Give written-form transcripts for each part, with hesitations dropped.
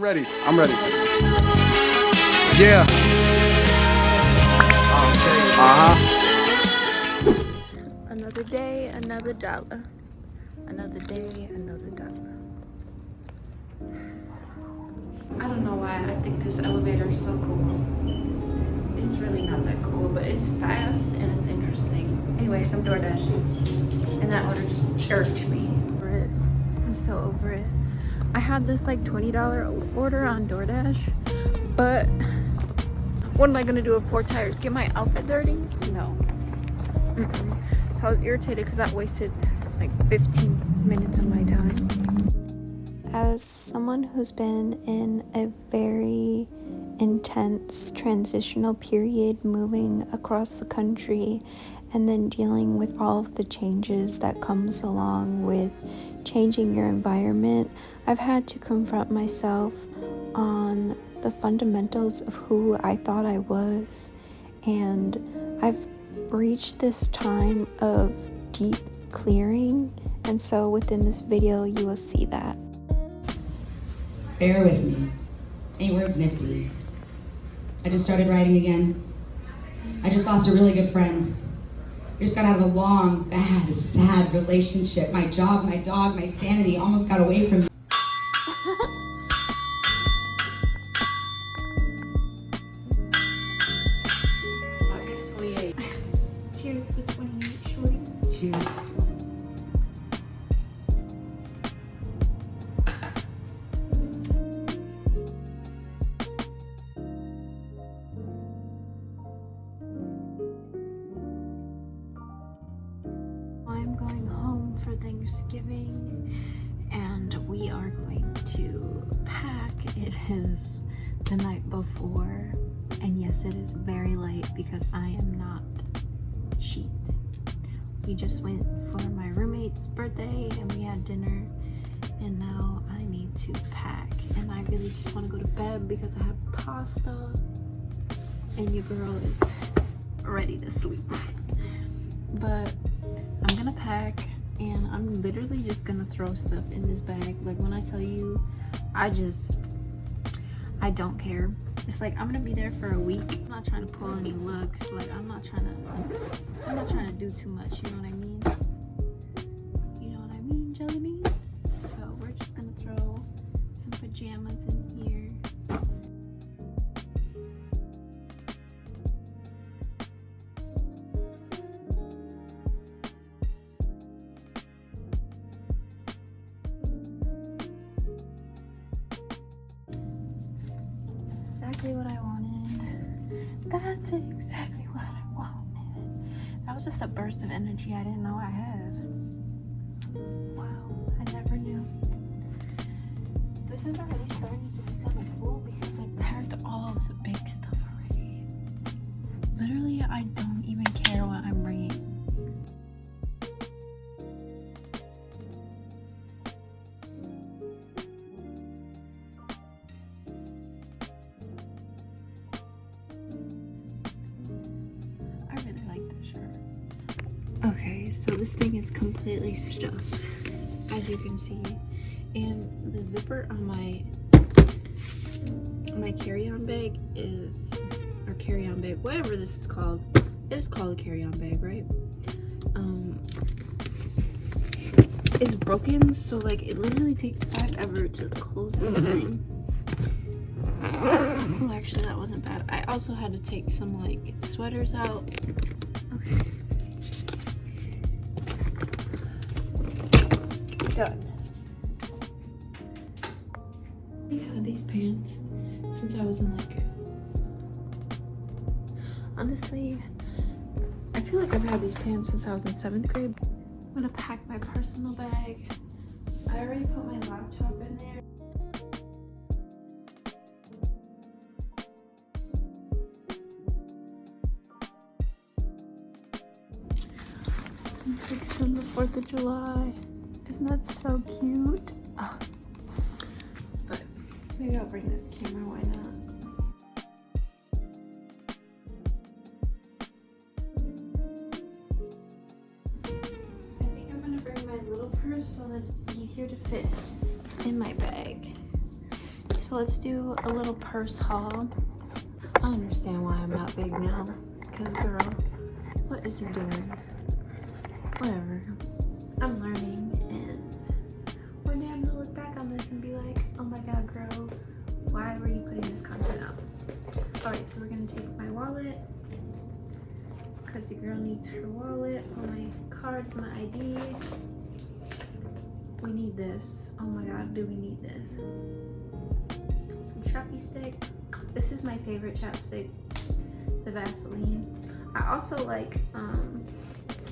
Ready. I'm ready. Yeah. Another day, another dollar. Another day, another dollar. I don't know why I think this elevator is so cool. It's really not that cool, but it's fast and it's interesting. Anyways, I'm door dashing, and that order just irked me. I'm so over it. I had this like $20 order on DoorDash, but what am I gonna do with 4 tires? Get my outfit dirty? No. So I was irritated because that wasted like 15 minutes of my time. As someone who's been in a very intense transitional period, moving across the country and then dealing with all of the changes that comes along with changing your environment, I've had to confront myself on the fundamentals of who I thought I was, and I've reached this time of deep clearing, and so within this video you will see that. Bear with me. 8 words nifty. I just started writing again. I just lost a really good friend. I just got out of a long, bad, sad relationship. My job, my dog, my sanity almost got away from me. I get a 28. Cheers to 28, shorty. Cheers. I'm going home for Thanksgiving and we are going to pack. It is the night before, and yes, it is very late because I am not sheet. We just went for my roommate's birthday and we had dinner, and now I need to pack, and I really just want to go to bed because I have pasta and your girl is ready to sleep. But I'm gonna pack and I'm literally just gonna throw stuff in this bag. Like, when I tell you, I don't care. It's like I'm gonna be there for a week. I'm not trying to pull any looks. Like, I'm not trying to do too much, you know what I mean? You know what I mean, jelly bean? So we're just gonna throw some pajamas in here. Exactly what I wanted. That's exactly what I wanted. That was just a burst of energy I didn't know I had. Wow, I never knew. This is already starting to become full because I packed all of the big stuff already. Literally, I don't even care what I'm bringing. Okay, so this thing is completely stuffed, as you can see, and the zipper on my carry-on bag is, or carry-on bag, whatever this is called, it's called a carry-on bag, right? It's broken, so like it literally takes forever to close this thing. Well, actually that wasn't bad. I also had to take some like sweaters out. Okay. Done. I had these pants since I was in like, honestly, I feel like I've had these pants since I was in 7th grade. I'm gonna pack my personal bag. I already put my laptop in there. Some pics from the 4th of July. Isn't that so cute? Oh. But maybe I'll bring this camera, why not? I think I'm gonna bring my little purse so that it's easier to fit in my bag. So So let's do a little purse haul. I understand why I'm not big now. Because girl, what is you doing? Whatever. I'm learning, and one day I'm gonna look back on this and be like, oh my god, girl, why were you putting this content out? Alright, so we're gonna take my wallet, because the girl needs her wallet, all my cards, my ID. We need this. Oh my god, do we need this? Some Chappy stick. This is my favorite chapstick, the Vaseline. I also like,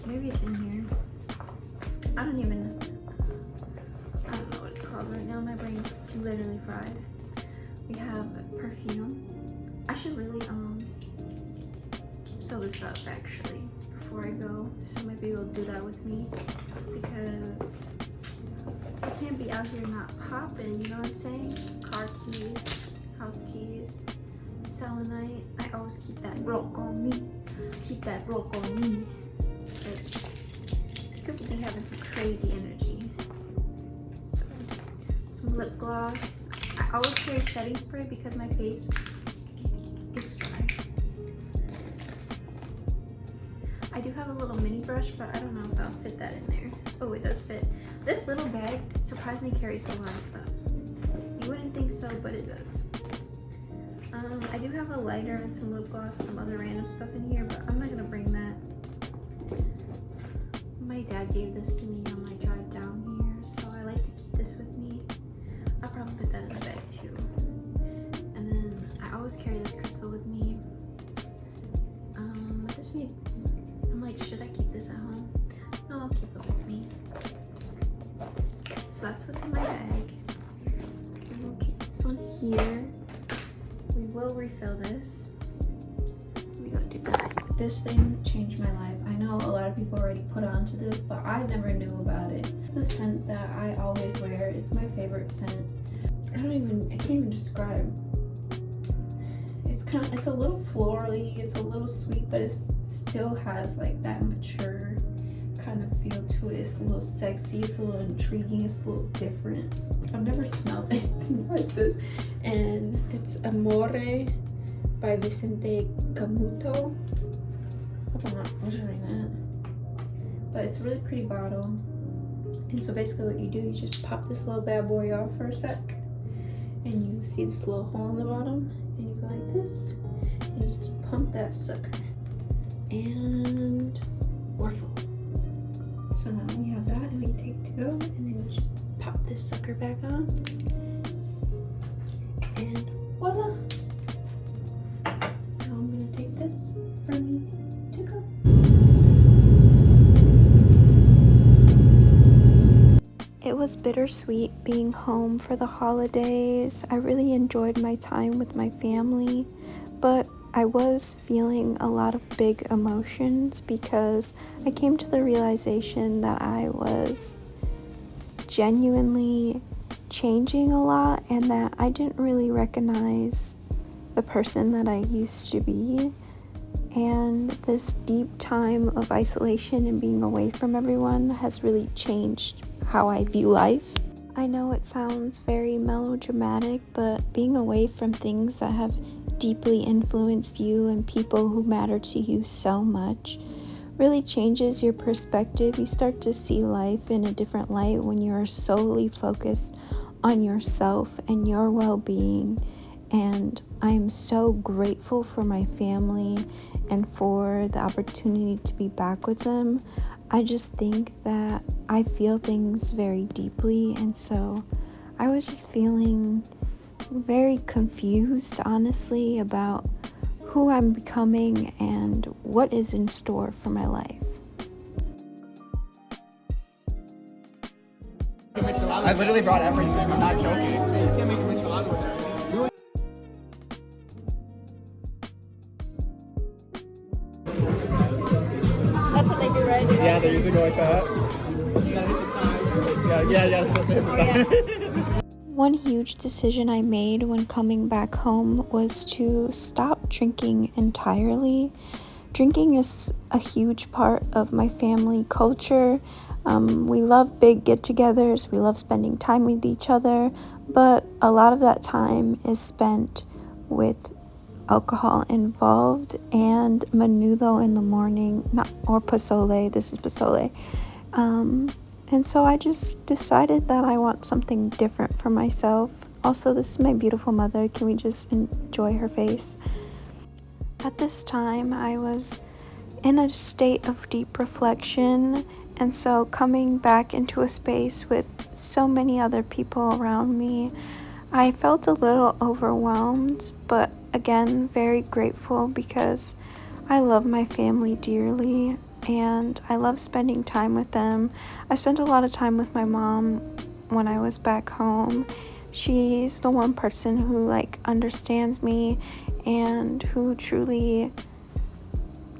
maybe it's in here. I don't know what it's called right now. My brain's literally fried. We have perfume. I should really fill this up actually before I go. So maybe you'll do that with me, because I can't be out here not popping, you know what I'm saying? Car keys, house keys, selenite. I always keep that rock on me. Keep that rock on me. Could be having some crazy energy. So, some lip gloss. I always carry setting spray because my face gets dry. I do have a little mini brush, but I don't know if I'll fit that in there. Oh, it does fit. This little bag surprisingly carries a lot of stuff. You wouldn't think so, but it does. I do have a lighter and some lip gloss, some other random stuff in here, but I'm not gonna bring that. My dad gave this to me on my drive down here, so I like to keep this with me. I'll probably put that in the bag too. And then I always carry this crystal with me. I'm like, should I keep this at home? No, I'll keep it with me. So that's what's in my bag. And we'll keep this one here. We will refill this. We gonna do that. This thing changed my life. I know a lot of people already put onto this, but I never knew about it. It's the scent that I always wear. It's my favorite scent. I can't even describe. It's a little florally, it's a little sweet, but it still has like that mature kind of feel to it. It's a little sexy, it's a little intriguing, it's a little different. I've never smelled anything like this. And it's Amore by Vicente Camuto. I'm not butchering that. But it's a really pretty bottle. And so basically what you do, you just pop this little bad boy off for a sec. And you see this little hole in the bottom. And you go like this. And you just pump that sucker. And we're full. So now we have that and we take to go. And then you just pop this sucker back on. And voila. Now I'm gonna take this for me to go. It was bittersweet being home for the holidays. I really enjoyed my time with my family, but I was feeling a lot of big emotions because I came to the realization that I was genuinely changing a lot and that I didn't really recognize the person that I used to be. And this deep time of isolation and being away from everyone has really changed how I view life. I know it sounds very melodramatic, but being away from things that have deeply influenced you and people who matter to you so much really changes your perspective. You start to see life in a different light when you're solely focused on yourself and your well-being. And I am so grateful for my family and for the opportunity to be back with them. I just think that I feel things very deeply, and so I was just feeling very confused, honestly, about who I'm becoming and what is in store for my life. I literally brought everything. I'm not joking. You can't make some enchilada with that. That's what they do, right? Yeah, they usually go like that. You gotta hit the side. Yeah, supposed to hit the side. One huge decision I made when coming back home was to stop drinking entirely. Drinking is a huge part of my family culture. We love big get-togethers, we love spending time with each other, but a lot of that time is spent with alcohol involved and menudo in the morning, not or pozole. This is pozole. And so I just decided that I want something different for myself. Also, this is my beautiful mother. Can we just enjoy her face? At this time, I was in a state of deep reflection, and so coming back into a space with so many other people around me, I felt a little overwhelmed, but again, very grateful because I love my family dearly and I love spending time with them. I spent a lot of time with my mom when I was back home. She's the one person who understands me and who truly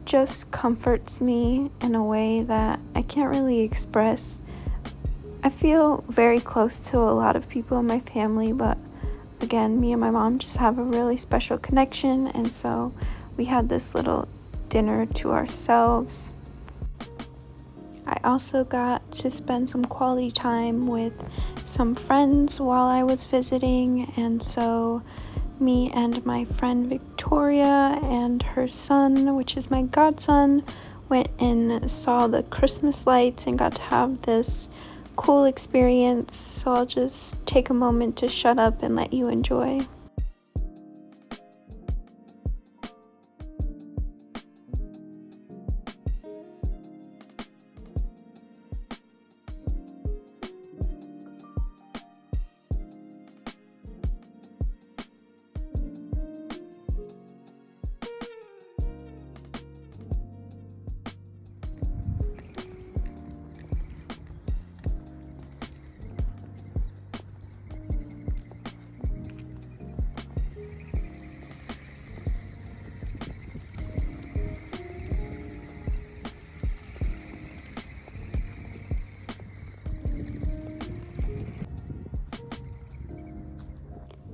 just comforts me in a way that I can't really express. I feel very close to a lot of people in my family, but again, me and my mom just have a really special connection, and so we had this little dinner to ourselves. I also got to spend some quality time with some friends while I was visiting, and so me and my friend Victoria and her son, which is my godson, went and saw the Christmas lights and got to have this cool experience. So I'll just take a moment to shut up and let you enjoy.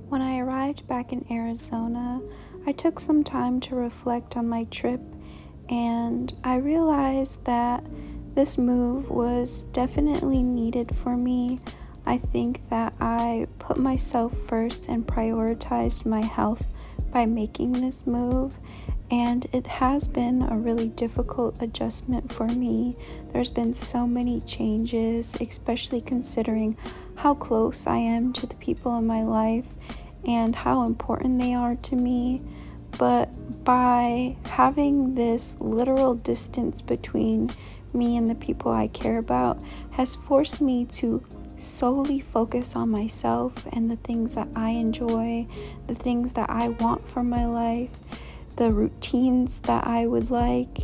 When I arrived back in Arizona, I took some time to reflect on my trip, and I realized that this move was definitely needed for me. I think that I put myself first and prioritized my health by making this move, and it has been a really difficult adjustment for me. There's been so many changes, especially considering how close I am to the people in my life and how important they are to me. But by having this literal distance between me and the people I care about has forced me to solely focus on myself and the things that I enjoy, the things that I want for my life, the routines that I would like,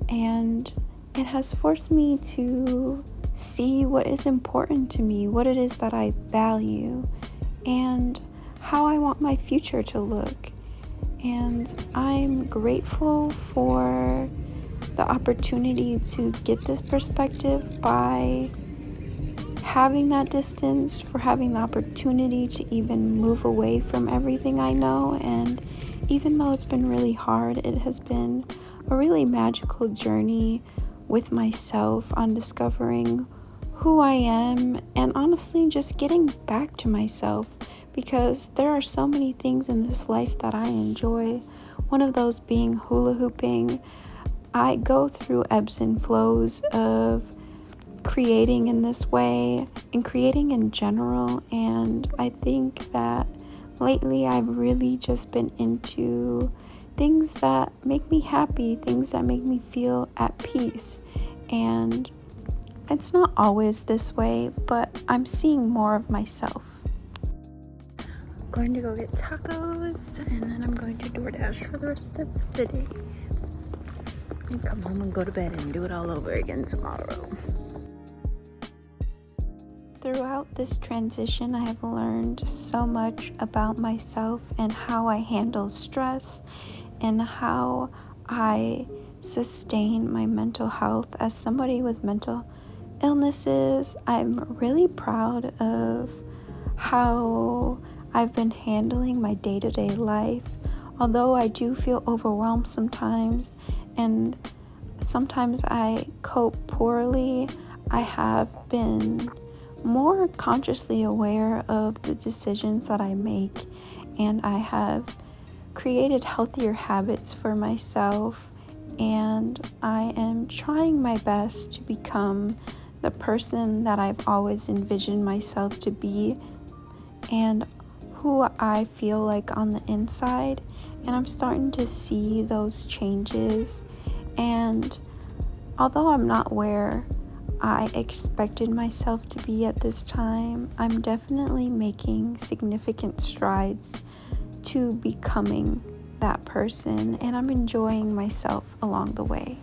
and it has forced me to see what is important to me, what it is that I value, and how I want my future to look. And I'm grateful for the opportunity to get this perspective by having that distance, for having the opportunity to even move away from everything I know. And even though it's been really hard, it has been a really magical journey with myself on discovering who I am and honestly just getting back to myself, because there are so many things in this life that I enjoy. One of those being hula hooping. I go through ebbs and flows of creating in this way and creating in general, and I think that lately I've really just been into things that make me happy, things that make me feel at peace. And it's not always this way, but I'm seeing more of myself. I'm going to go get tacos, and then I'm going to DoorDash for the rest of the day and come home and go to bed and do it all over again tomorrow. Throughout this transition, I have learned so much about myself and how I handle stress and how I sustain my mental health. As somebody with mental illnesses, I'm really proud of how I've been handling my day-to-day life. Although I do feel overwhelmed sometimes, and sometimes I cope poorly, I have been more consciously aware of the decisions that I make, and I have created healthier habits for myself, and I am trying my best to become the person that I've always envisioned myself to be and who I feel like on the inside. And I'm starting to see those changes, and although I'm not where I expected myself to be at this time, I'm definitely making significant strides to becoming that person, and I'm enjoying myself along the way.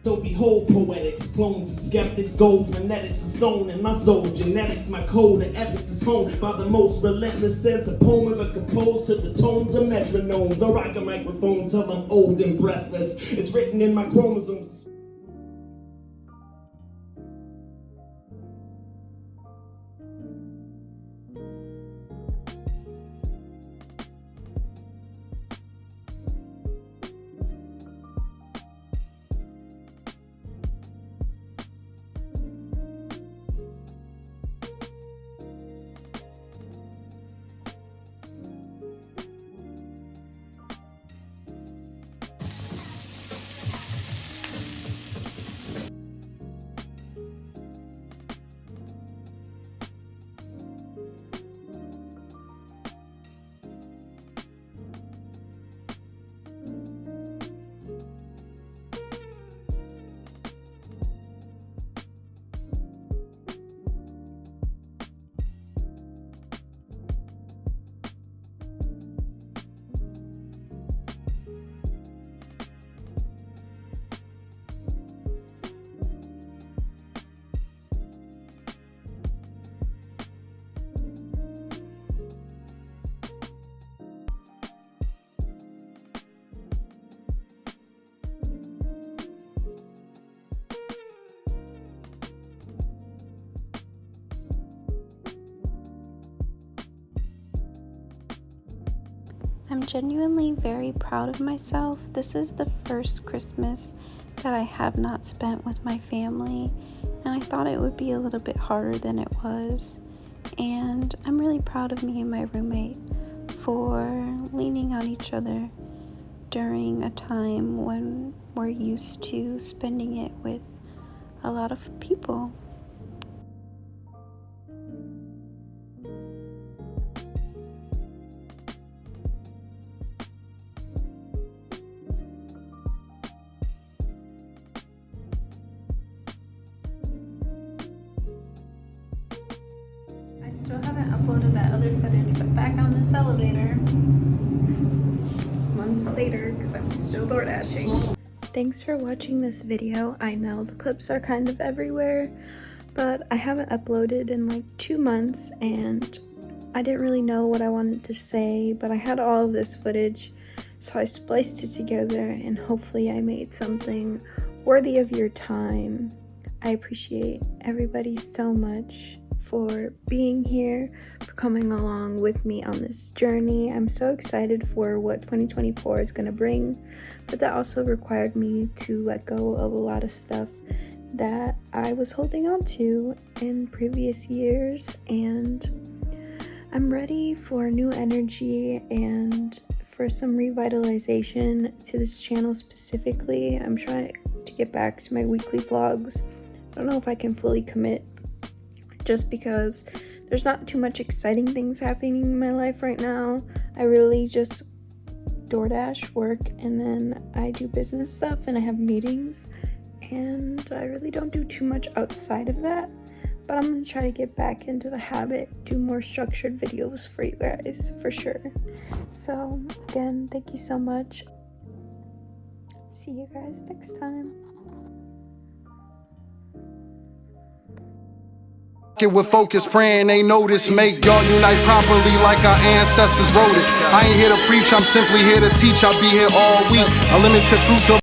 So behold poetics, clones and skeptics, gold phonetics are sown in my soul, genetics, my code of ethics is honed by the most relentless sense. A poem ever composed to the tones of metronomes. I rock a microphone till I'm old and breathless. It's written in my chromosomes. I'm genuinely very proud of myself. This is the first Christmas that I have not spent with my family, and I thought it would be a little bit harder than it was. And I'm really proud of me and my roommate for leaning on each other during a time when we're used to spending it with a lot of people. I still haven't uploaded that other footage, but back on this elevator. Months later, because I'm still door dashing. Thanks for watching this video. I know the clips are kind of everywhere, but I haven't uploaded in like 2 months, and I didn't really know what I wanted to say, but I had all of this footage, so I spliced it together, and hopefully I made something worthy of your time. I appreciate everybody so much for being here, for coming along with me on this journey. I'm so excited for what 2024 is going to bring, but that also required me to let go of a lot of stuff that I was holding on to in previous years, and I'm ready for new energy and for some revitalization to this channel specifically. I'm trying to get back to my weekly vlogs. I don't know if I can fully commit just because there's not too much exciting things happening in my life right now. I really just DoorDash, work, and then I do business stuff and I have meetings, and I really don't do too much outside of that. But I'm gonna try to get back into the habit, do more structured videos for you guys, for sure. So again, thank you so much. See you guys next time. With focus, praying they notice. Make y'all unite properly like our ancestors wrote it. I ain't here to preach, I'm simply here to teach. I'll be here all week. Unlimited fruits of